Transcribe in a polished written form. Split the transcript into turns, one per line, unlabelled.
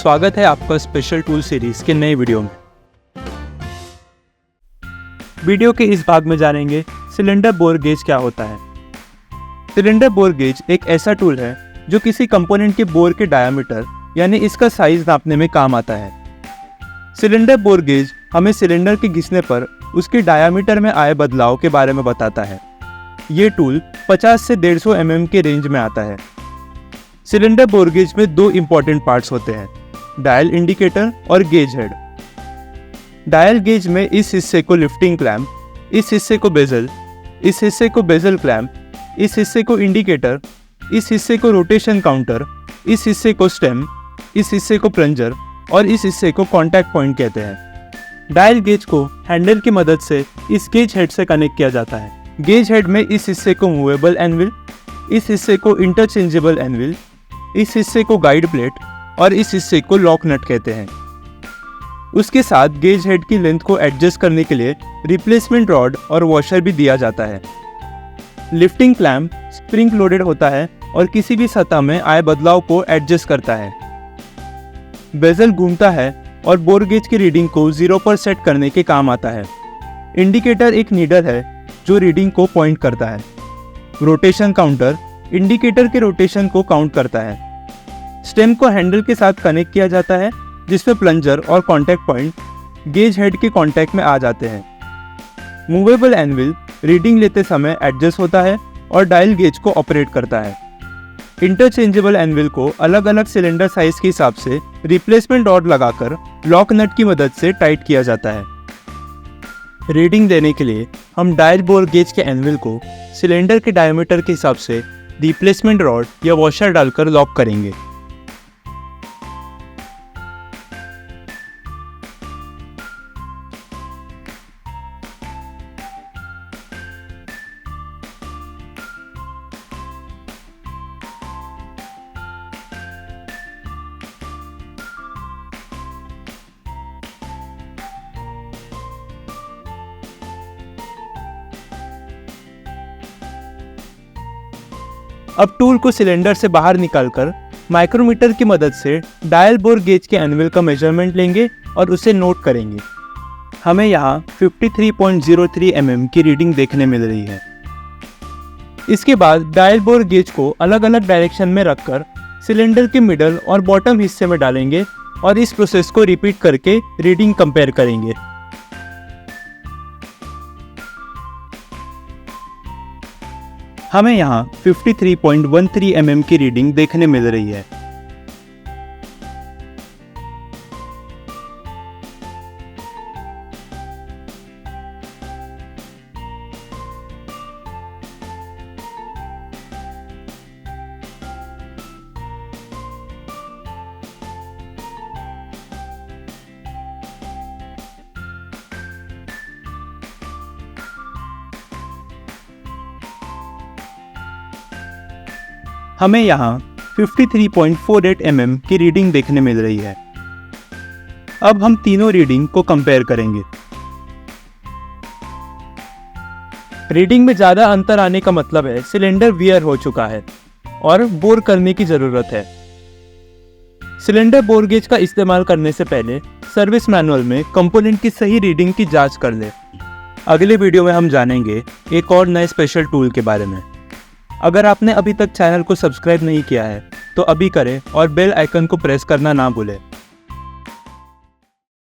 स्वागत है आपका स्पेशल टूल सीरीज के नए वीडियो में। वीडियो के इस भाग में जानेंगे सिलेंडर बोर गेज क्या होता है। सिलेंडर बोर गेज एक ऐसा टूल है जो किसी कंपोनेंट के बोर के डायामीटर यानी इसका साइज नापने में काम आता है। सिलेंडर बोर गेज हमें सिलेंडर के घिसने पर उसके डायामीटर में आए बदलाव के बारे में बताता है। ये टूल 50 से 150 mm के रेंज में आता है। सिलेंडर बोर गेज में दो इंपॉर्टेंट पार्ट्स होते हैं, डायल इंडिकेटर और गेज हेड। डायल गेज में इस हिस्से को लिफ्टिंग क्लैंप, इस हिस्से को बेजल, इस हिस्से को बेजल क्लैंप, इस हिस्से को इंडिकेटर, इस हिस्से को रोटेशन काउंटर, इस हिस्से को स्टेम, इस हिस्से को प्लंजर और इस हिस्से को कॉन्टैक्ट पॉइंट कहते हैं। डायल गेज को हैंडल की मदद से इस गेज हेड से कनेक्ट किया जाता है। गेज हेड में इस हिस्से को मूवेबल एनविल, इस हिस्से को इंटरचेंजेबल एनविल, इस हिस्से को गाइड प्लेट और इस हिस्से को लॉक नट कहते हैं। उसके साथ गेज हेड की लेंथ को एडजस्ट करने के लिए रिप्लेसमेंट रॉड और वॉशर भी दिया जाता है। लिफ्टिंग क्लैंप स्प्रिंग लोडेड होता है और किसी भी सतह में आए बदलाव को एडजस्ट करता है। बेजल घूमता है और बोर गेज की रीडिंग को 0 पर सेट करने के काम आता है। इंडिकेटर एक नीडल है जो रीडिंग को पॉइंट करता है। रोटेशन काउंटर इंडिकेटर के रोटेशन को काउंट करता है। स्टेम को हैंडल के साथ कनेक्ट किया जाता है जिसमें प्लंजर और कॉन्टैक्ट पॉइंट गेज हेड के कॉन्टैक्ट में आ जाते हैं। मूवेबल एनविल रीडिंग लेते समय एडजस्ट होता है और डायल गेज को ऑपरेट करता है। इंटरचेंजेबल एनविल को अलग अलग सिलेंडर साइज के हिसाब से रिप्लेसमेंट रॉड लगाकर लॉक नट की मदद से टाइट किया जाता है। रीडिंग देने के लिए हम डायल बोर गेज के एनविल को सिलेंडर के डायमीटर के हिसाब से रिप्लेसमेंट रॉड या वॉशर डालकर लॉक करेंगे। अब टूल को सिलेंडर से बाहर निकालकर माइक्रोमीटर की मदद से डायल बोर गेज के एनविल का मेजरमेंट लेंगे और उसे नोट करेंगे। हमें यहाँ 53.03 mm की रीडिंग देखने मिल रही है। इसके बाद डायल बोर गेज को अलग अलग डायरेक्शन में रखकर सिलेंडर के मिडल और बॉटम हिस्से में डालेंगे और इस प्रोसेस को रिपीट करके रीडिंग कंपेयर करेंगे। हमें यहाँ 53.13 mm की रीडिंग देखने मिल रही है। हमें यहाँ 53.48 mm की रीडिंग देखने मिल रही है। अब हम तीनों रीडिंग को कंपेयर करेंगे। रीडिंग में ज़्यादा अंतर आने का मतलब है सिलेंडर वियर हो चुका है और बोर करने की ज़रूरत है। सिलेंडर बोर गेज का इस्तेमाल करने से पहले सर्विस मैनुअल में कंपोनेंट की सही रीडिंग की जांच कर लें। अगले वीडियो में हम जानेंगे एक और नए स्पेशल टूल के बारे में। अगर आपने अभी तक चैनल को सब्सक्राइब नहीं किया है तो अभी करें और बेल आइकन को प्रेस करना ना भूलें।